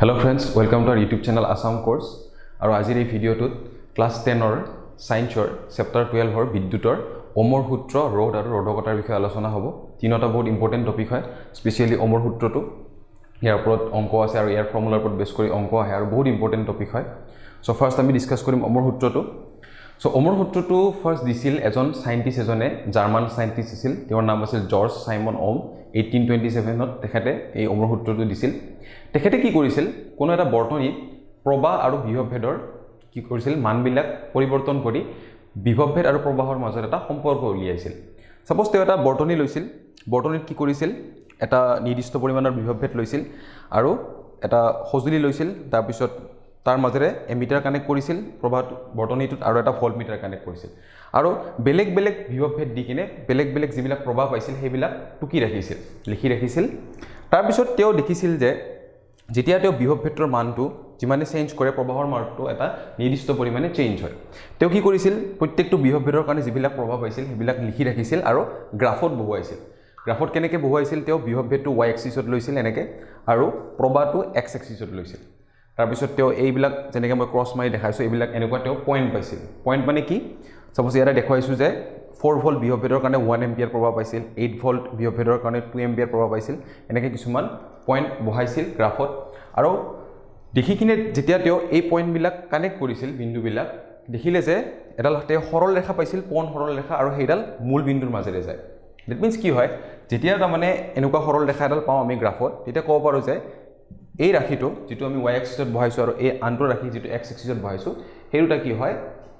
Hello friends, welcome to our YouTube channel AssamCourse. আৰু আজিৰ এই ভিডিঅ'টোত ক্লাছ 10 ৰ সায়েন্সৰ চেপ্টাৰ 12 ৰ বিদ্যুতৰ অমৰ সূত্ৰ ৰ'দ আৰু ৰোধকতাৰ বিষয়ে আলোচনা হ'ব। তিনিটা বহুত ইম্পৰ্টেন্ট টপিক হয়, স্পেশালি অমৰ সূত্ৰটো। ইয়াৰ ওপৰত অংক আছে আৰু ইয়াৰ ফৰ্মুলাৰ ওপৰত বেছ কৰি অংক আহে আৰু বহুত ইম্পৰ্টেন্ট টপিক হয়। সো ফাৰ্স্ট আমি ডিসকাস কৰিম অমৰ সূত্ৰটো। সো অমৰ সূত্ৰটো ফাৰ্স্ট দিছিল এজন সায়েন্টিস্ট এজনে, জাৰ্মান সায়েন্টিস্ট আছিল, তেওঁৰ নাম আছিল জৰ্জ সাইমন ওম। 1827 ত তেখেতে এই অমৰ সূত্ৰটো দিছিল। তেখেতে কি কৰিছিল, কোনো এটা বৰ্তনীত প্ৰবাহ আৰু বিভৱভেদৰ কি কৰিছিল মানবিলাক পৰিৱৰ্তন কৰি বিভৱভেদ আৰু প্ৰবাহৰ মাজত এটা সম্পৰ্ক উলিয়াইছিল। সাপোজ তেওঁ এটা বৰ্তনী লৈছিল, বৰ্তনীত কি কৰিছিল, এটা নিৰ্দিষ্ট পৰিমাণৰ বিভৱভেদ লৈছিল আৰু এটা সঁজুলি লৈছিল, তাৰ পিছত তাৰ মাজেৰে এমিটাৰ কানেক্ট কৰিছিল প্ৰবাহ বৰ্তনীটোত আৰু এটা ভল্টমিটাৰ কানেক্ট কৰিছিল আৰু বেলেগ বেলেগ বিভৱভেদ দি কিনে বেলেগ বেলেগ যিবিলাক প্ৰবাহ পাইছিল সেইবিলাক টুকি ৰাখিছিল, লিখি ৰাখিছিল। তাৰ পিছত তেওঁ দেখিছিল যে যেতিয়া তেওঁ বিভৱভেদৰ মানটো যিমানে চেঞ্জ কৰে প্ৰবাহৰ মানটো এটা নিৰ্দিষ্ট পৰিমাণে চেঞ্জ হয়। তেওঁ কি কৰিছিল, প্ৰত্যেকটো বিভৱভেদৰ কাৰণে যিবিলাক প্ৰবাহ পাইছিল সেইবিলাক লিখি ৰাখিছিল আৰু গ্ৰাফত বহুৱাইছিল। গ্ৰাফত কেনেকৈ বহুৱাইছিল, তেওঁ বিভৱভেদটো y এক্সিছত লৈছিল এনেকৈ আৰু প্ৰবাহটো x এক্সিছত লৈছিল। তাৰ পিছত তেওঁ এইবিলাক যেনেকৈ মই ক্ৰছ মাৰি দেখাইছোঁ এইবিলাক এনেকুৱা তেওঁ পইণ্ট পাইছিল। পইণ্ট মানে কি, সাপোজ ইয়াতে দেখুৱাইছোঁ যে 4 ভোল্ট বিভৱভেদৰ কাৰণে 1 এম্পিয়াৰ প্ৰবাহ পাইছিল, 8 ভোল্ট বিভৱভেদৰ কাৰণে 2 এম্পিয়াৰ প্ৰবাহ পাইছিল, এনেকৈ কিছুমান পইণ্ট বহাইছিল গ্ৰাফত। আৰু দেখি কিনে যেতিয়া তেওঁ এই পইণ্টবিলাক কানেক্ট কৰিছিল, বিন্দুবিলাক দেখিলে যে এডাল তেওঁ সৰল ৰেখা পাইছিল, পোন সৰল ৰেখা, আৰু সেইডাল মূল বিন্দুৰ মাজেৰে যায়। ডেট মিনছ কি হয়, যেতিয়া তাৰমানে এনেকুৱা সৰল ৰেখা এডাল পাওঁ আমি গ্ৰাফত, তেতিয়া ক'ব পাৰোঁ যে এই ৰাশিটো যিটো আমি y এক্সিছত বহাইছোঁ আৰু এই আনটোৰ ৰাশি যিটো x এক্সিছত বহাইছোঁ সেই দুটা কি হয়,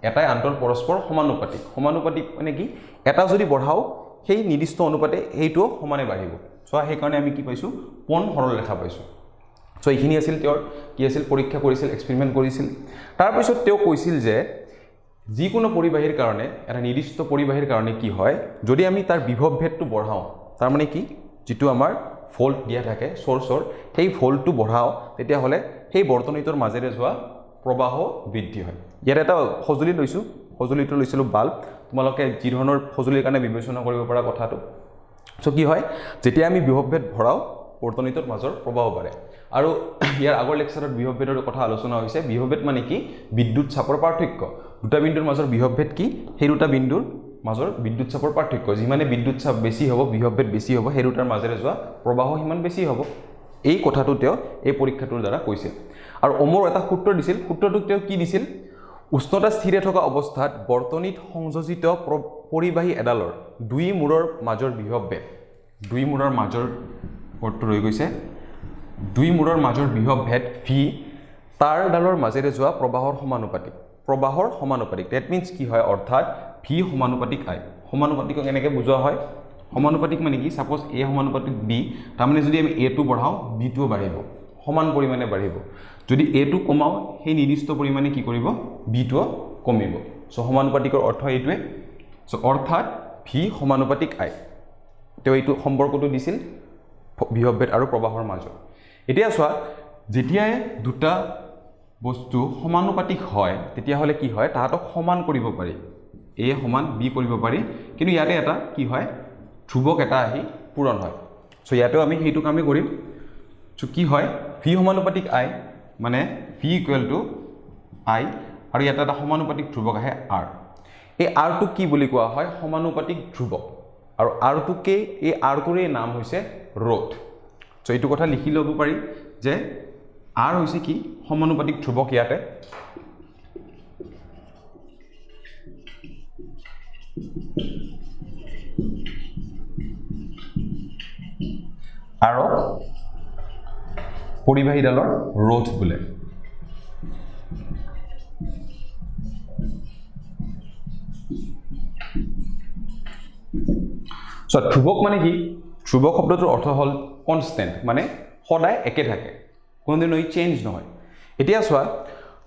এটাই আনটোৰ পৰস্পৰ সমানুপাতিক। সমানুপাতিক মানে কি, এটা যদি বঢ়াও সেই নিৰ্দিষ্ট অনুপাতে সেইটোও সমানে বাঢ়িব। চ' সেইকাৰণে আমি কি পাইছোঁ, পোন সৰল ৰেখা পাইছোঁ। চ' এইখিনি আছিল তেওঁৰ কি আছিল, পৰীক্ষা কৰিছিল, এক্সপেৰিমেণ্ট কৰিছিল। তাৰপিছত তেওঁ কৈছিল যে যিকোনো পৰিবাহীৰ কাৰণে, এটা নিৰ্দিষ্ট পৰিবাহীৰ কাৰণে কি হয়, যদি আমি তাৰ বিভৱভেদটো বঢ়াওঁ, তাৰমানে কি যিটো আমাৰ ভল্ট দিয়া থাকে চ'ৰ্চৰ, সেই ভল্টটো বঢ়াওঁ, তেতিয়াহ'লে সেই বৰ্তনীটোৰ মাজেৰে যোৱা প্ৰবাহ বৃদ্ধি হয়। ইয়াত এটা সঁজুলি লৈছোঁ, সঁজুলিটো লৈছিলোঁ বাল্ব। তোমালোকে যি ধৰণৰ সঁজুলিৰ কাৰণে বিবেচনা কৰিব পৰা কথাটো। চ' কি হয়, যেতিয়া আমি বিভৱভেদ ভৰাওঁ বৰ্তনীটোৰ মাজৰ প্ৰবাহ বাঢ়ে। আৰু ইয়াৰ আগৰ লেকচাৰত বিভৱভেদৰ কথা আলোচনা হৈছে। বিভৱভেদ মানে কি, বিদ্যুৎ চাপৰ পাৰ্থক্য। দুটা বিন্দুৰ মাজৰ বিভৱভেদ কি, সেই দুটা বিন্দুৰ মাজৰ বিদ্যুৎ চাপৰ পাৰ্থক্য। যিমানে বিদ্যুৎ চাপ বেছি হ'ব, বিভৱভেদ বেছি হ'ব, সেই দুটাৰ মাজেৰে যোৱা প্ৰবাহ সিমান বেছি হ'ব। এই কথাটো তেওঁ এই পৰীক্ষাটোৰ দ্বাৰা কৈছিল। আৰু অমৰ এটা সূত্ৰ দিছিল। সূত্ৰটোক তেওঁ কি দিছিল, উষ্ণতা স্থিৰে থকা অৱস্থাত বৰ্তনীত সংযোজিত পৰিবাহী এডালৰ দুই মূৰৰ মাজৰ বিভৱভেদ, দুই মূৰৰ মাজৰ পদটো ৰৈ গৈছে, দুই মূৰৰ মাজৰ বিভৱভেদ ভি তাঁৰডালৰ মাজেৰে যোৱা প্ৰবাহৰ সমানুপাতিক। প্ৰবাহৰ সমানুপাতিক ডেট মিনছ কি হয়, অৰ্থাৎ ভি সমানুপাতিক আই। সমানুপাতিকক এনেকৈ বুজোৱা হয়, সমানুপাতিক মানে কি, সাপোজ এ সমানুপাতিক বি, তাৰমানে যদি আমি এটো বঢ়াওঁ বিটোও বাঢ়িব, সমান পৰিমাণে বাঢ়িব। যদি এটো কমাওঁ সেই নিৰ্দিষ্ট পৰিমাণে কি কৰিব, বিটোও কমিব। চ' সমানুপাতিকৰ অৰ্থ এইটোৱে। চ' অৰ্থাৎ ভি সমানুপাতিক আই, তেওঁ এইটো সম্পৰ্কটো দিছিল বিভৱভেদ আৰু প্ৰবাহৰ মাজত। এতিয়া চোৱা, যেতিয়াই দুটা বস্তু সমানুপাতিক হয় তেতিয়াহ'লে কি হয়, তাহাঁতক সমান কৰিব পাৰি, এ সমান বি কৰিব পাৰি, কিন্তু ইয়াতে এটা কি হয়, ধ্ৰুৱক এটা আহি পূৰণ হয়। চ' ইয়াতেও আমি সেইটো কামেই কৰিম। চ' কি হয়, ভি সমানুপাতিক আই মানে ভি ইকুৱেল টু আই, আৰু ইয়াতে এটা সমানুপাতিক ধ্ৰুৱক আহে আৰ। এই আৰটোক কি বুলি কোৱা হয়, সমানুপাতিক ধ্ৰুৱক। আৰু আৰটোকেই, এই আৰটোৰে নাম হৈছে ৰোধ। চ' এইটো কথা লিখি ল'ব পাৰি যে আৰ হৈছে কি, সমানুপাতিক ধ্ৰুৱক। ইয়াতে আৰু পৰিবাহীডালৰ ৰোধ বোলে। চ' ধ্ৰুৱক মানে কি, ধ্ৰুৱক শব্দটোৰ অৰ্থ হ'ল কনষ্টেণ্ট, মানে সদায় একে থাকে, কোনোদিনো ই চেঞ্জ নহয়। এতিয়া চোৱা,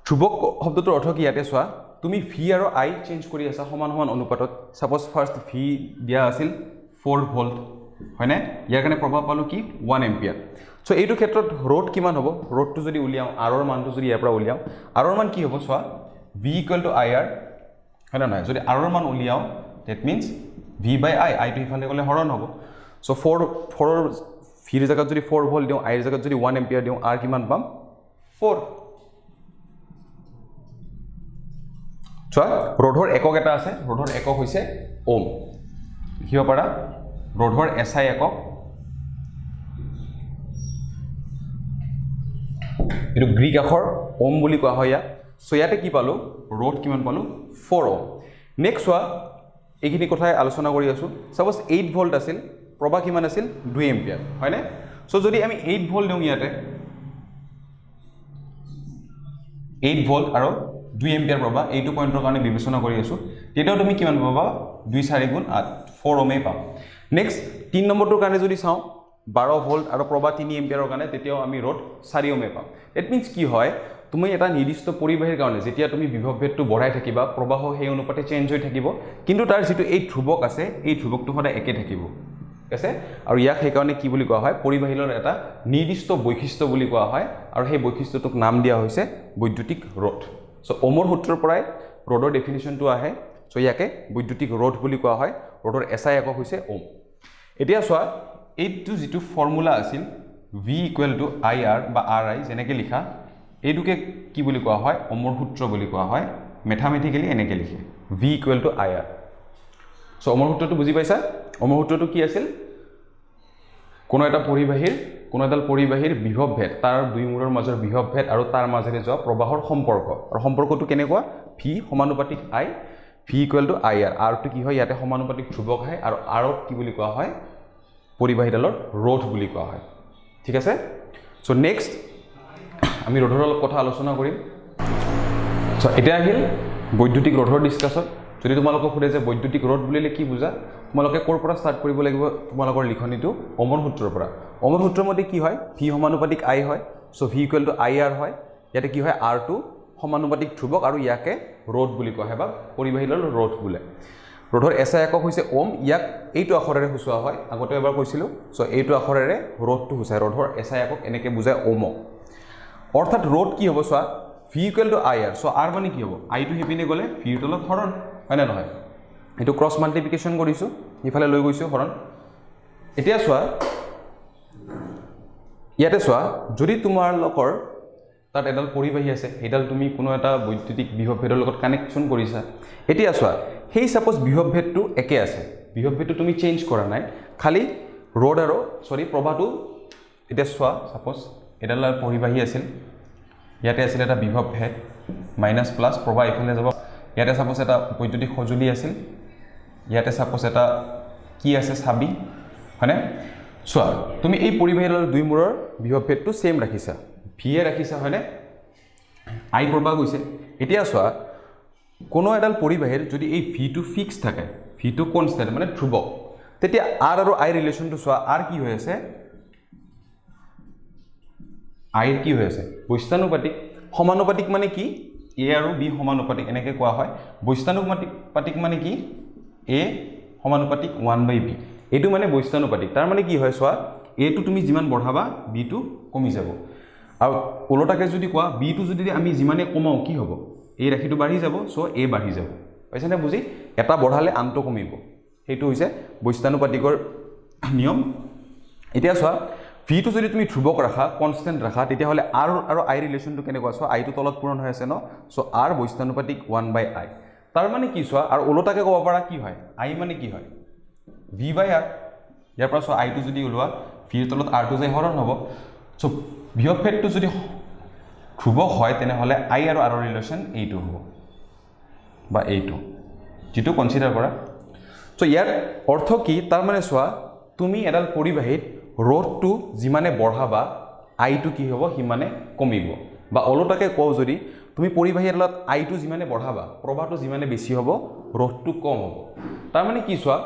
ধ্ৰুৱক শব্দটোৰ অৰ্থ কি, ইয়াতে চোৱা, তুমি ভি আৰু আই চেঞ্জ কৰি আছা সমান সমান অনুপাতত। ছাপ'জ ফাৰ্ষ্ট ভি দিয়া আছিল 4 ভোল্ট, হয়নে, ইয়াৰ কাৰণে প্ৰভাৱ পালোঁ কি 1 এম্পিয়াৰ। চ' এইটো ক্ষেত্ৰত ৰোধ কিমান হ'ব, ৰোধটো যদি উলিয়াওঁ, আৰৰ মানটো যদি ইয়াৰ পৰা উলিয়াওঁ, আৰৰ মান কি হ'ব চোৱা, V equal to I R, হয় নে নহয়। যদি আৰৰ মান উলিয়াওঁ ডেট মিনছ ভি বাই আই, আইটো ইফালে গ'লে হৰণ হ'ব। চ' 4ৰ ভিৰ জেগাত যদি 4 ভোল্ট দিওঁ, আইৰ জেগাত যদি 1 এম্পিয়াৰ দিওঁ, আৰ কিমান পাম 4 চোৱা ৰোধৰ একক এটা আছে ৰোধৰ একক হৈছে ওম লিখিব পাৰা ৰোধৰ এসআই একক এটো গ্ৰীক আখৰ ওম বুলি কোৱা হয় ইয়া সো ইয়াতে কি পালো ৰোধ কিমান পালো 4 ওম নেক্সট চোৱা এইখিনি কথাই আলোচনা কৰি আছো সাপোজ 8 ভোল্ট আছিল প্ৰবাহ কিমান আছিল 2 এম্পিয়াৰ হয় না সো যদি আমি 8 ভোল্ট দিওঁ ইয়াতে 8 ভোল্ট আৰু 2 এম্পিয়াৰ প্ৰবাহ এইটো পইণ্টৰ কাৰণে বিবেচনা কৰি আছো তেতিয়াও তুমি কিমান পাবা 2 4 গুণ 8 4 ওমে পাম নেক্সট 3 নম্বৰটোৰ কাৰণে যদি চাওঁ 12 ভোল্ট আৰু প্ৰবাহ 3 এম্পিয়াৰৰ কাৰণে তেতিয়াও আমি ৰোধ 4 ওমে পাম ইট মিন্স কি হয় তুমি এটা নিৰ্দিষ্ট পৰিবাহীৰ কাৰণে যেতিয়া তুমি বিভৱ ভেদটো বঢ়াই থাকিবা প্ৰবাহ সেই অনুপাতে চেঞ্জ হৈ থাকিব কিন্তু তাৰ যেটো এই ধ্ৰুৱক আছে এই ধ্ৰুৱকটো সদায় একে থাকিব আছে আৰু ইয়াক সেই কাৰণে কি বুলি কোৱা হয় পৰিবাহীৰ এটা নিৰ্দিষ্ট বৈশিষ্ট্য বুলি কোৱা হয় আৰু সেই বৈশিষ্ট্যটোক নাম দিয়া হৈছে বৈদ্যুতিক ৰোধ সো ওমৰ সূত্ৰৰ পৰাই ৰোধৰ ডেফিনিশনটো আহে সো ইয়াকে বৈদ্যুতিক ৰোধ বুলি কোৱা হয় ৰোধৰ এসআই একক হৈছে ওম এতিয়া চোৱা এইটো যেটো ফৰ্মুলা আছিল V = IR বা RI যেনেকৈ লিখা এইটোকে কি বুলি কোৱা হয় ওমৰ সূত্ৰ বুলি কোৱা হয় ম্যাথমেটিক্যালি এনেকৈ লিখে V = IR সো ওমৰ সূত্ৰটো বুজি পাইছা ওমৰ সূত্ৰটো কি আছিল কোনো এটা পৰিবাহীৰ বিভৱ ভেদ তাৰ দুই মূৰৰ মাজৰ বিভৱ ভেদ আৰু তাৰ মাজেৰে যোৱা প্ৰবাহৰ সম্পৰ্ক আৰু সম্পৰ্কটো কেনেকুৱা V সমানুপাতিক I V = IR R টো কি হয় ইয়াতে সমানুপাতিক ধ্ৰুৱক হয় আৰু R কি বুলি কোৱা হয় পৰিবাহীডালৰ ৰোধ বুলি কোৱা হয় ঠিক আছে সো নেক্সট আমি ৰোধৰ অলপ কথা আলোচনা কৰিম সো এটা আহিল বৈদ্যুতিক ৰোধৰ ডিসকাশন যদি তোমালোকক খুদে যে বৈদ্যুতিক ৰোধ বুলিলে কি বুজা তোমালোকে কোৰ পৰা স্টাৰ্ট কৰিব লাগিব তোমালোকৰ লিখনিটো ওমৰ সূত্ৰৰ পৰা ওমৰ সূত্ৰৰ মতে কি হয় V সমানুপাতিক I হয় সো V = IR হয় ইয়াতে কি হয় R টো সমানুপাতিক ধ্ৰুৱক আৰু ইয়াকে ৰোধ বুলি কোৱা হয় বা পৰিবাহীডালৰ ৰোধ বোলে ৰোধৰ এসআই একক হৈছে ওম ইয়াক এইটো আখৰেৰে হুচোৱা হয় আগতে এবাৰ কৈছিলো সো এইটো আখৰেৰে ৰোধটো হুচায় ৰোধৰ এসআই একক এনেকৈ বুজায় ওম অৰ্থাৎ ৰোধ কি হ'ব চোৱা V = IR সো R মানে কি হ'ব I টো হিপিনে গলে V ৰ তলত হৰণ হয় না নহয় এটো ক্ৰস মাল্টিপ্লিকেশন কৰিছো ইফালে লৈ গৈছো হৰণ এতিয়া চোৱা ইয়াতে চোৱা যদি তোমালোকৰ তাত এডাল পৰিবাহী আছে এডাল তুমি কোনো এটা বৈদ্যুতিক বিভৱ ভেদৰ লগত কানেকচন কৰিছা এতিয়া চোৱা হেই সাপোজ বিভৱ ভেদটো একে আছে বিভৱ ভেদটো তুমি চেঞ্জ কৰা নাই খালি ৰোড আৰু প্ৰবাহটো এটা চোৱা সাপোজ এডাল পৰিবাহী আছিল ইয়াতে আছিল এটা বিভৱ ভেদ মাইনাস প্লাস প্ৰবাহ ইফালে যাব ইয়াতে সাপোজ এটা বৈদ্যুতিক সজুলি আছিল ইয়াতে সাপোজ এটা কি আছে চাবি হয়নে চোৱা তুমি এই পৰিবাহীৰ দুই মূৰৰ বিভৱ ভেদটো সেম ৰাখিছা V এ ৰাখিছা হয়নে I প্ৰবাহ গৈছে এতিয়া চোৱা কোনো এডাল পৰিবাহীৰ যদি এই V টো ফিক্স থাকে V টো কনস্ট্যান্ট মানে ধ্ৰুৱক তেতিয়া R আৰু I ৰিলেশনটো চোৱা R কি হৈ আছে I কি হৈ আছে বৈস্তানুপাতিক সমানুপাতিক মানে কি A আৰু B সমানুপাতিক এনেকৈ কোৱা হয় বৈস্তানুপাতিক মানে কি A সমানুপাতিক 1/B এইটো মানে বৈস্তানুপাতিক তাৰ মানে কি হয় চোৱা A টো তুমি যিমান বঢ়াবা B টো কমি যাব আৰু ওলটাকে যদি কোৱা B টো যদি আমি যিমানে কমাও কি হ'ব এই ৰাখিটো বাঢ়ি যাব সো A বাঢ়ি যাব পাইছানে বুজি এটা বঢ়ালে আনটো কমিব সেইটো হৈছে বৈস্তানুপাতিকৰ নিয়ম এতিয়া চোৱা V টো যদি তুমি ধ্ৰুৱক ৰাখা কনস্ট্যান্ট ৰাখা তেতিয়া হলে R আৰু I ৰিলেশনটো কেনেকুৱা চোৱা I টো তলত পূৰণ হৈ আছে ন সো R বৈস্তানুপাতিক 1/I তাৰ মানে কি চোৱা আৰু ওলটাকে ক'ব পাৰা কি হয় I মানে কি হয় V/R ইয়াৰ পৰা চোৱা I টো যদি ওলোৱা V ৰ তলত R টো যাই হৰণ হ'ব সো বিভৱ ভেদটো যদি ধ্ৰুৱক হয় তেনেহলে I আৰু R ৰ ৰিলেশন এইটো হ'ব বা এইটো যেটো কনসিডাৰ কৰা সো ইয়াৰ অৰ্থ কি তাৰ মানে চোৱা তুমি এডাল পৰিবাহীত ৰোধটো যিমানে বঢ়াবা I টো কি হ'ব হিমানে কমিব বা ওলটাকে কও যদি তুমি পৰিবাহীৰ লগত I টো যিমানে বঢ়াবা প্ৰবাহটো যিমানে বেছি হ'ব ৰোধটো কম হ'ব তাৰ মানে কি চোৱা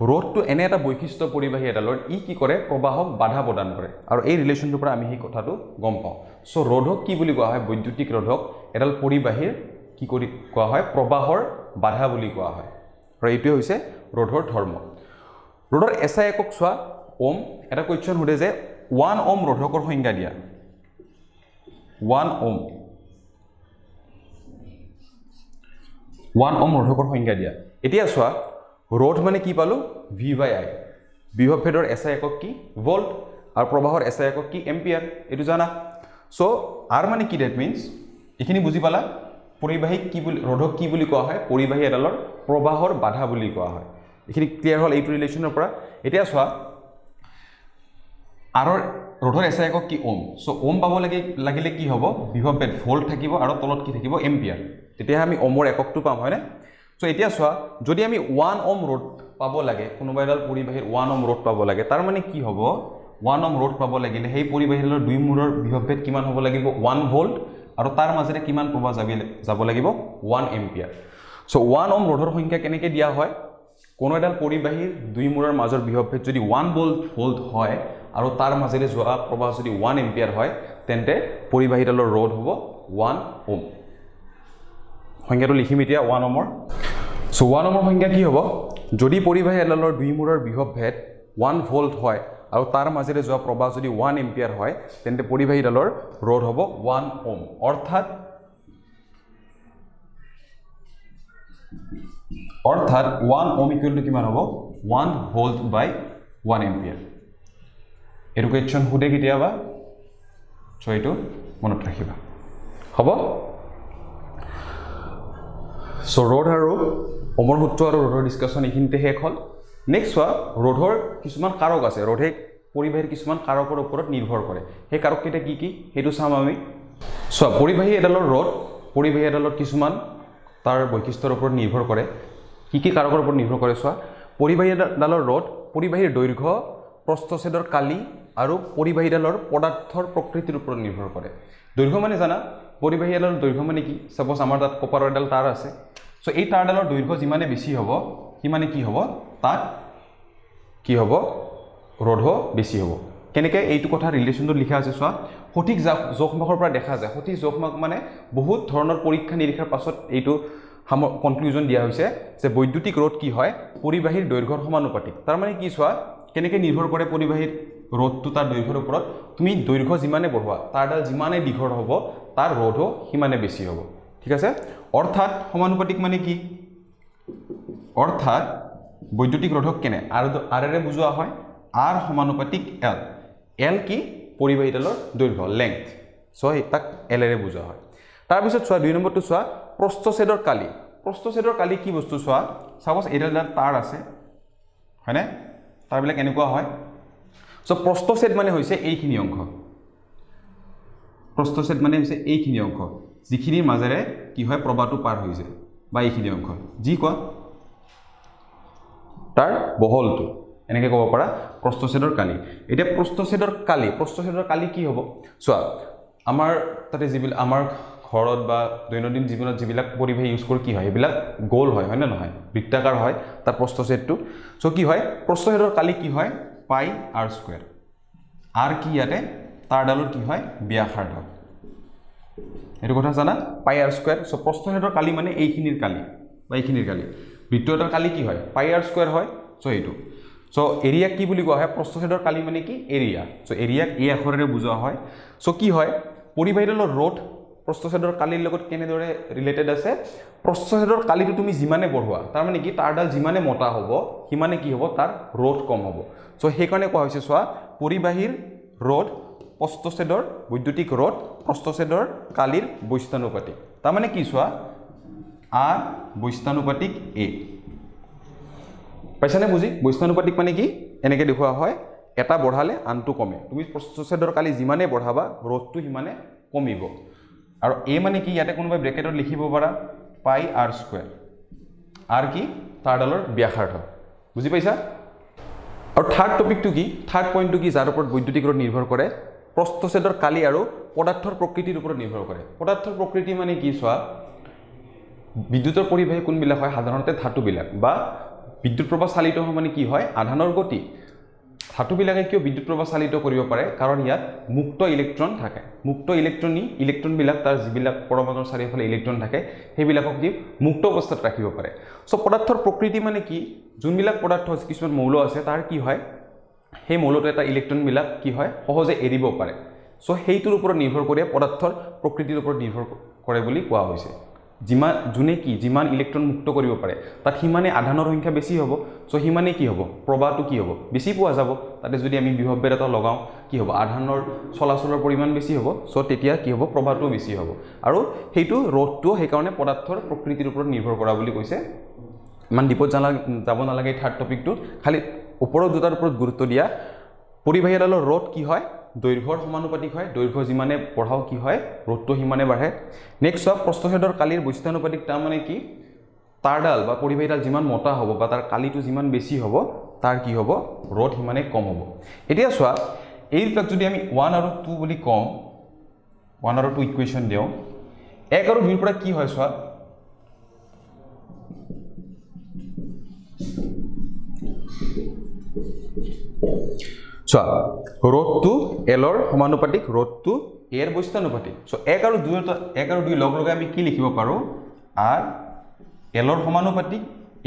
ৰোধটো এনে এটা বৈশিষ্ট্য পৰিবাহী এডালৰ ই কি কৰে প্ৰবাহক বাধা প্ৰদান কৰে আৰু এই ৰিলেশনটোৰ পৰা আমি এই কথাটো গম পাওঁ সো ৰোধক কি বুলি কোৱা হয় বৈদ্যুতিক ৰোধক এডাল পৰিবাহীৰ কি কৰি কোৱা হয় প্ৰবাহৰ বাধা বুলি কোৱা হয় আৰু এইটোৱে হৈছে ৰোধৰ ধৰ্ম ৰোধৰ এসআই একক চোৱা ওম এটা কোৱেশ্চন হৰে যে 1 ওম ৰোধকৰ সংজ্ঞা দিয়া 1 ওম 1 ওম ৰোধকৰ সংজ্ঞা দিয়া এতিয়া চোৱা ৰোধ মানে কি পালো V/I বিভৱ ভেদৰ এসআই একক কি ভোল্ট আৰু প্ৰবাহৰ এসআই একক কি এম্পিয়াৰ এটো জানা সো আৰ মানে কি দ্যাট মিন্স এইখিনি বুজি পালা পৰিবাহীক কি বুলি ৰোধক কি বুলি কোৱা হয় পৰিবাহী এডালৰ প্ৰবাহৰ বাধা বুলি কোৱা হয় এইখিনি ক্লিয়াৰ হ'ল এইটো ৰিলেচনৰ পৰা এতিয়া চোৱা আৰৰ ৰোধৰ এছআই একক কি ওম সো ওম পাব লাগিলে কি হ'ব বিভৱ ভেদ ভোল্ট থাকিব আৰু তলত কি থাকিব এম্পিয়াৰ তেতিয়া আমি ওমৰ এককটো পাম হয়নে সো এতিয়া চোৱা যদি আমি 1 ওম ৰোধ পাব লাগে কোনোবা এডাল পৰিবাহীৰ 1 ওম ৰোধ পাব লাগে তাৰ মানে কি হ'ব 1 ওম ৰোধ পাব লাগিলে সেই পৰিবাহীডালৰ দুই মূৰৰ বিভৱ ভেদ কিমান হ'ব লাগিব 1 ভোল্ট আৰু তাৰ মাজেৰে কিমান প্ৰবাহ যাব লাগিব 1 এম্পিয়াৰ সো 1 ওম ৰোধৰ সংখ্যা কেনেকৈ দিয়া হয় কোনো এডাল পৰিবাহীৰ দুই মূৰৰ মাজৰ বিভৱ ভেদ যদি 1 ভোল্ট হয় আৰু তাৰ মাজেৰে যোৱা প্ৰবাহ যদি 1 এম্পিয়াৰ হয় তেন্তে পৰিবাহীডালৰ ৰোধ হ'ব 1 ওম সংখ্যাটো লিখিম এতিয়া 1 ওমৰ সো 1 ওমৰ সংখ্যা কি হ'ব যদি পৰিবাহী এডালৰ দুই মূৰৰ বিভৱ ভেদ 1 ভোল্ট হয় আৰু তাৰ মাজেৰে যোৱা প্ৰবাহ যদি 1 এম্পিয়াৰ হয় তেন্তে পৰিবাহীডালৰ ৰোধ হ'ব 1 ওম অৰ্থাৎ 1 ওম ইকুৱেল টু কিমান হ'ব 1 ভোল্ট বাই 1 এম্পিয়াৰ এইটো কুৱেশ্যন সুধে কেতিয়াবা সো এইটো মনত ৰাখিবা হ'ব সো ৰোধ আৰু ওমৰ সূত্ৰ আৰু ৰোধৰ ডিছকাশ্যন এইখিনিতে শেষ হ'ল নেক্সট চোৱা ৰোধৰ কিছুমান কাৰক আছে ৰোধে পৰিবাহীৰ কিছুমান কাৰকৰ ওপৰত নিৰ্ভৰ কৰে সেই কাৰককেইটা কি কি সেইটো চাম আমি চোৱা পৰিবাহী এডালৰ ৰোধ পৰিবাহী এডালৰ কিছুমান তাৰ বৈশিষ্ট্যৰ ওপৰত নিৰ্ভৰ কৰে কি কাৰকৰ ওপৰত নিৰ্ভৰ কৰে চোৱা পৰিবাহী এডালৰ ৰোধ পৰিবাহীৰ দৈৰ্ঘ্য প্ৰস্থচ্ছেদৰ কালি আৰু পৰিবাহীডালৰ পদাৰ্থৰ প্ৰকৃতিৰ ওপৰত নিৰ্ভৰ কৰে দৈৰ্ঘ্য মানে জানা পৰিবাহী এডালৰ দৈৰ্ঘ্য মানে কি সাপোজ আমাৰ তাত কপাৰৰ এডাল তাৰ আছে সো এই তাৰডালৰ দৈৰ্ঘ্য যিমানে বেছি হ'ব সিমানে কি হ'ব তাত কি হ'ব ৰোধ বেছি হ'ব কেনেকৈ এইটো কথা ৰিলেশ্যনটো লিখা আছে চোৱা সঠিক জোখমাখৰ পৰা দেখা যায় সঠিক জোখমাখ মানে বহুত ধৰণৰ পৰীক্ষা নিৰীক্ষাৰ পাছত এইটো কনক্লুজন দিয়া হৈছে যে বৈদ্যুতিক ৰোধ কি হয় পৰিবাহীৰ দৈৰ্ঘ্যৰ সমানুপাতিক তাৰ মানে কি চোৱা কেনেকৈ নিৰ্ভৰ কৰে পৰিবাহীৰ ৰোধটো তাৰ দৈৰ্ঘ্যৰ ওপৰত তুমি দৈৰ্ঘ্য যিমানে বঢ়োৱা তাৰডাল যিমানে দীঘল হ'ব তাৰ ৰোধো সিমানে বেছি হ'ব ঠিক আছে অৰ্থাৎ সমানুপাতিক মানে কি অৰ্থাৎ বৈদ্যুতিক ৰোধক কেনে আৰেৰে বুজোৱা হয় আৰ সমানুপাতিক এল কি পৰিবাহীডালৰ দৈৰ্ঘ্য লেংথ সো তাক এলেৰে বুজোৱা হয় তাৰপিছত চোৱা 2 নম্বৰটো চোৱা প্ৰস্থচ্ছেদৰ কালি কি বস্তু চোৱা সাপোজ এইডাল তাৰ আছে হয়নে তাৰবিলাক এনেকুৱা হয় সো প্ৰস্থচ্ছেদ মানে হৈছে এইখিনি অংশ প্ৰস্থচ্ছেদ মানে হৈছে এইখিনি অংশ যিখিনিৰ মাজেৰে কি হয় প্ৰবাহটো পাৰ হৈ যায় বা এইখিনি অংশ যি কোৱা তাৰ বহলটো এনেকৈ ক'ব পাৰা প্ৰস্থচ্ছেদৰ কালি এতিয়া প্ৰস্থচ্ছেদৰ কালি কি হ'ব চোৱা আমাৰ তাতে যিবিলাক আমাৰ ঘৰত বা দৈনন্দিন জীৱনত যিবিলাক পৰিবাহী ইউজ কৰি কি হয় এইবিলাক গোল হয় হয়নে নহয় বৃত্তাকাৰ হয় তাৰ প্ৰস্থচ্ছেদটো সো কি হয় প্ৰস্থচ্ছেদৰ কালি কি হয় পাই আৰ স্কয়াৰ আৰ কি ইয়াতে তাৰডালৰ কি হয় ব্যাসাৰ্ধ এইটো কথা জানা পাই আৰ স্কয়াৰ সো প্ৰস্থচ্ছেদৰ কালি মানে এইখিনিৰ কালি বা এইখিনিৰ কালি বৃত্তটাৰ কালি কি হয় পাই আৰ স্কয়াৰ হয় সো এইটো সো এৰিয়া কি বুলি কোৱা হয় প্ৰস্থচ্ছেদৰ কালি মানে কি এৰিয়া সো এৰিয়াক এই আখৰেৰে বুজোৱা হয় সো কি হয় পৰিবাহীডালৰ ৰোধ প্ৰস্থচ্ছেদৰ কালিৰ লগত কেনেদৰে ৰিলেটেড আছে প্ৰস্থচ্ছেদৰ কালিটো তুমি যিমানে বঢ়োৱা তাৰ মানে কি তাৰডাল যিমানে মোটা হ'ব সিমানে কি হ'ব তাৰ ৰোধ কম হ'ব সো সেইকাৰণে কোৱা হৈছে চোৱা পৰিবাহীৰ ৰোধ প্ৰস্থচ্ছেদৰ বৈদ্যুতিক ৰোধ প্ৰস্থচ্ছেদৰ কালিৰ বৈস্তানুপাতিক তাৰ মানে কি চোৱা আৰ বৈস্তানুপাতিক এ পাইছানে বুজি বৈস্তানুপাতিক মানে কি এনেকৈ দেখুওৱা হয় এটা বঢ়ালে আনটো কমে তুমি প্ৰস্থচ্ছেদৰ কালি যিমানে বঢ়াবা ৰোধটো সিমানে কমিব আৰু এ মানে কি ইয়াতে কোনোবাই ব্ৰেকেটত লিখিব পাৰা পাই আৰ স্কয়াৰ আৰ কি তাৰডালৰ ব্যাসাৰ্ধ বুজি পাইছা আৰু থাৰ্ড টপিকটো কি থাৰ্ড পইণ্টটো কি যাৰ ওপৰত বৈদ্যুতিক ৰোধ নিৰ্ভৰ কৰে প্ৰস্থচ্ছেদৰ কালি আৰু পদাৰ্থৰ প্ৰকৃতিৰ ওপৰত নিৰ্ভৰ কৰে পদাৰ্থৰ প্ৰকৃতি মানে কি চোৱা বিদ্যুতৰ পৰিবাহী কোনবিলাক হয় সাধাৰণতে ধাতুবিলাক বা বিদ্যুৎ প্ৰবাহ চালিত হয় মানে কি হয় আধানৰ গতি ধাতুবিলাকে কিয় বিদ্যুৎ প্ৰবাহ চালিত কৰিব পাৰে কাৰণ ইয়াত মুক্ত ইলেক্ট্ৰন থাকে মুক্ত ইলেক্ট্ৰনবিলাক তাৰ যিবিলাক পৰমাণুৰ চাৰিওফালে ইলেক্ট্ৰন থাকে সেইবিলাকক কি মুক্ত অৱস্থাত ৰাখিব পাৰে সো পদাৰ্থৰ প্ৰকৃতি মানে কি যোনবিলাক পদাৰ্থ কিছুমান মৌল আছে তাৰ কি হয় সেই মৌলটো এটা ইলেক্ট্ৰনবিলাক কি হয় সহজে এৰিব পাৰে সো সেইটোৰ ওপৰত নিৰ্ভৰ কৰি পদাৰ্থৰ প্ৰকৃতিৰ ওপৰত নিৰ্ভৰ কৰে বুলি কোৱা হৈছে যোনে কি যিমান ইলেক্ট্ৰন মুক্ত কৰিব পাৰে তাত সিমানে আধানৰ সংখ্যা বেছি হ'ব সো সিমানে কি হ'ব প্ৰবাহটো কি হ'ব বেছি পোৱা যাব তাতে যদি আমি বিভৱ বেদ এটা লগাও কি হ'ব আধানৰ চলাচলৰ পৰিমাণ বেছি হ'ব সো তেতিয়া কি হ'ব প্ৰবাহটো বেছি হ'ব আৰু হেইটো ৰ'দটো সেই কাৰণে পদাৰ্থৰ প্ৰকৃতিৰ ওপৰত নিৰ্ভৰ কৰা বুলি কৈছে মান ডিপত যাব নালাগে থাৰ্ড টপিকটো খালি ওপৰৰ দুটাৰ ওপৰত গুৰুত্ব দিয়া পৰিবাহী এডালৰ ৰ'দ কি হয় দৈৰ্ঘ্যৰ সমানুপাতিক হয় দৈৰ্ঘ্য যিমানে বঢ়াও কি হয় ৰ'দটো সিমানে বাঢ়ে নেক্সট সব প্ৰস্থচ্ছেদৰ কালিৰ বৈস্থানুপাতিক তাৰ মানে কি তাৰডাল বা পৰিবাহীডাল যিমান মোটা হ'ব বা তাৰ কালিটো যিমান বেছি হ'ব তাৰ কি হ'ব ৰ'দ সিমানে কম হ'ব এতিয়া চোৱা এইবিলাক যদি আমি 1 আৰু 2 বুলি কম 1 আৰু 2 ইকুৱেশ্যন দিওঁ 1 আৰু 2 ৰ পৰা কি হয় চোৱা চোৱা ৰ'দটো এলৰ সমানুপাতিক ৰ'দটো এৰ বৈস্থানুপাতিক সো 1 আৰু 2 লগ লগাই আমি কি লিখিব পাৰো আৰ এলৰ সমানুপাতিক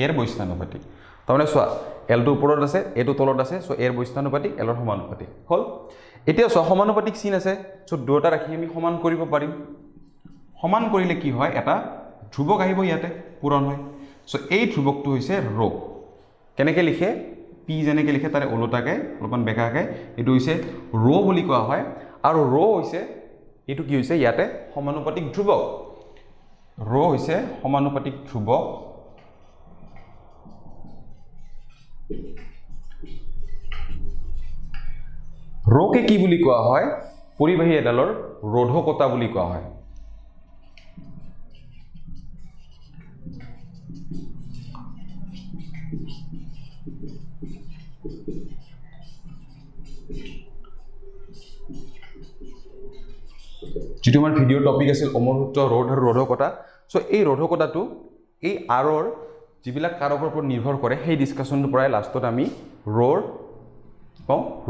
এৰ বৈস্থানুপাতিক তাৰমানে চোৱা এলটো ওপৰত আছে এটো তলত আছে সো এৰ বৈস্থানুপাতিক এলৰ সমানুপাতিক হল এতিয়া চোৱা সমানুপাতিক চিন আছে সো দুটা ৰাখি আমি সমান কৰিব পাৰিম সমান কৰিলে কি হয় এটা ধ্ৰুৱক আহিব ইয়াতে পূৰণ হয় সো এই ধ্ৰুৱকটো হৈছে ৰ কেনেকৈ লিখে পি যেনেকৈ লিখে তাৰে ওলোটাকে অলপমান বেকাকে এটো হৈছে ৰ বুলি কোৱা হয় আৰু ৰ হৈছে এটো কি হৈছে ইয়াতে সমানুপাতিক ধ্ৰুৱক ৰ হৈছে সমানুপাতিক ধ্ৰুৱক ৰকে কি বুলি কোৱা হয় পৰিবাহী এডালৰ ৰোধকতা বুলি কোৱা হয় যেটো আমাৰ ভিডিও টপিক আছিল অমৰসূত্ৰ ৰোধ আৰু ৰোধকতা সো এই ৰোধকতাটো এই আৰৰ যিবিলাক কাৰকৰ ওপৰত নিৰ্ভৰ কৰে সেই ডিসকাশনটো পৰাই লাষ্টত আমি ৰোৰ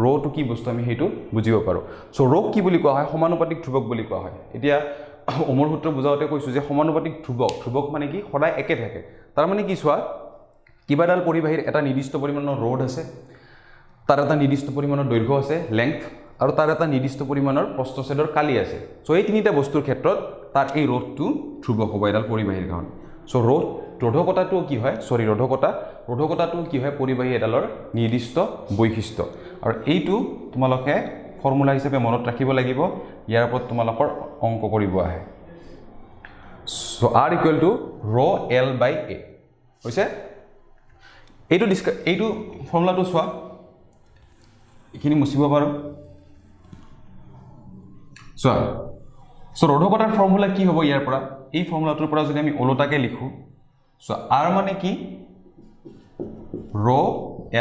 ৰোটো কি বস্তু আমি হেতু বুজিব পাৰো সো ৰোক কি বুলি কোৱা হয় সমানুপাতিক ধ্ৰুৱক বুলি কোৱা হয় এতিয়া অমৰসূত্ৰ বুজাওতে কৈছো যে সমানুপাতিক ধ্ৰুৱক মানে কি সদায় একে থাকে তাৰ মানে কি চোৱা কিবাডাল পৰিবাহীৰ এটা নিৰ্দিষ্ট পৰিমাণৰ ৰোধ আছে তাৰ এটা নিৰ্দিষ্ট পৰিমাণৰ দৈৰ্ঘ্য আছে লেংথ আৰু তাৰ এটা নিৰ্দিষ্ট পৰিমাণৰ প্ৰস্থচ্ছেদৰ কালি আছে সো এই তিনিটা বস্তুৰ ক্ষেত্ৰত তাৰ এই ৰোধটো ধ্ৰুৱক হ'ব এডাল পৰিবাহীৰ কাৰণে সো ৰোধকতাটো কি হয় ৰোধকতাটো কি হয় পৰিবাহী এডালৰ নিৰ্দিষ্ট বৈশিষ্ট্য আৰু এইটো তোমালোকে ফৰ্মুলা হিচাপে মনত ৰাখিব লাগিব ইয়াৰ ওপৰত তোমালোকৰ অংক কৰিব আহে so r = rho l by a হৈছে এইটো ফৰ্মুলাটো চোৱা এখিনি মুছিব পাৰো চোৱা সো ৰোধকতাৰ ফৰ্মুলা কি হ'ব ইয়াৰ পৰা এই ফৰ্মুলাটোৰ পৰা যদি আমি ওলোটাকে লিখো সো r মানে কি rho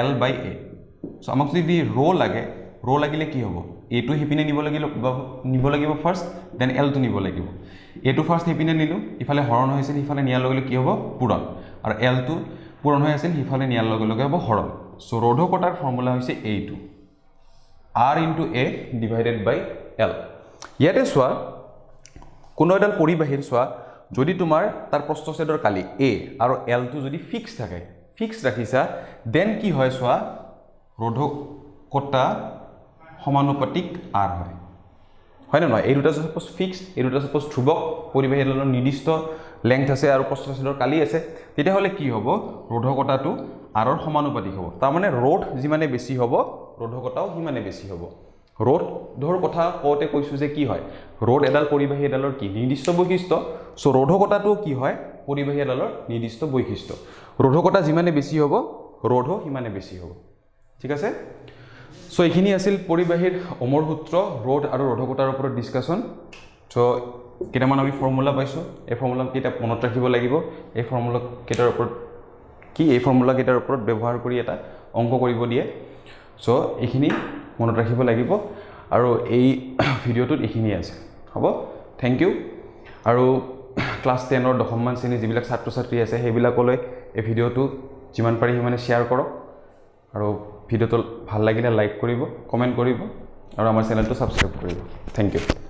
l by a so আমাক যদি rho লাগিলে কি হ'ব a টো হিপিনে নিব লাগিব ফাৰ্স্ট দেন l টো নিব লাগিব a টো ফাৰ্স্ট হিপিনে নিলো ইফালে হৰণ হৈছিল ইফালে নিয়াৰ লগে কি হ'ব পূৰণ আৰু l টো পূৰণ হৈ আছিল ইফালে নিয়াৰ লগে হ'ব হৰণ সো ৰোধকতাৰ ফৰ্মুলা হৈছে এইটো r * a divided by l ইয়াতে চোৱা কোনো এডাল পৰিবাহীৰ চোৱা যদি তোমাৰ তাৰ প্ৰস্থচ্ছেদৰ কালি a আৰু l টো যদি ফিক্স থাকে ফিক্স ৰাখিছা দেন কি হয় চোৱা ৰোধকতা সমানুপাতিক r হয় না নহয় এই দুটা সাপোজ ফিক্স এই দুটা সাপোজ ধ্ৰুৱক পৰিবাহী এডালৰ নিৰ্দিষ্ট লেংথ আছে আৰু প্ৰস্থচ্ছেদৰ কালি আছে তেতিয়া হলে কি হ'ব ৰোধকতাটো r ৰ সমানুপাতিক হ'ব তাৰ মানে ৰোধ যিমানে বেছি হ'ব ৰোধকতাও সিমানে বেছি হ'ব ৰোধৰ কথা কওঁতে কৈছো যে কি হয় ৰোধ এডাল পৰিবাহী এডালৰ কি নিৰ্দিষ্ট বৈশিষ্ট্য সো ৰোধকতাটো কি হয় পৰিবাহী এডালৰ নিৰ্দিষ্ট বৈশিষ্ট্য ৰোধকতা যিমানে বেছি হ'ব ৰোধও সিমানে বেছি হ'ব ঠিক আছে সো এইখিনি আছিল পৰিবাহীৰ অমৰ সূত্ৰ ৰোধ আৰু ৰোধকতাৰ ওপৰত ডিসকাশন সো কেইটামান আমি ফৰ্মুলা পাইছো এই ফৰ্মুলা কেইটা মনত ৰাখিব লাগিব এই ফৰ্মুলা কেইটাৰ ওপৰত ব্যৱহাৰ কৰি এটা অংক কৰিব দিয়ে সো এইখিনি মনত ৰাখিব লাগিব আৰু এই ভিডিওটোত এইখিনি আছে হ'ব থ্যাংক ইউ আৰু ক্লাস 10 ৰ দশমমান শ্ৰেণীৰ যিবিলাক ছাত্ৰ ছাত্ৰী আছে সেইবিলাকলৈ এই ভিডিওটো যিমান পাৰি সিমানে শেয়াৰ কৰক আৰু ভিডিওটো ভাল লাগিলে লাইক কৰিব কমেন্ট কৰিব আৰু আমাৰ চেনেলটো সাবস্ক্ৰাইব কৰিব থ্যাংক ইউ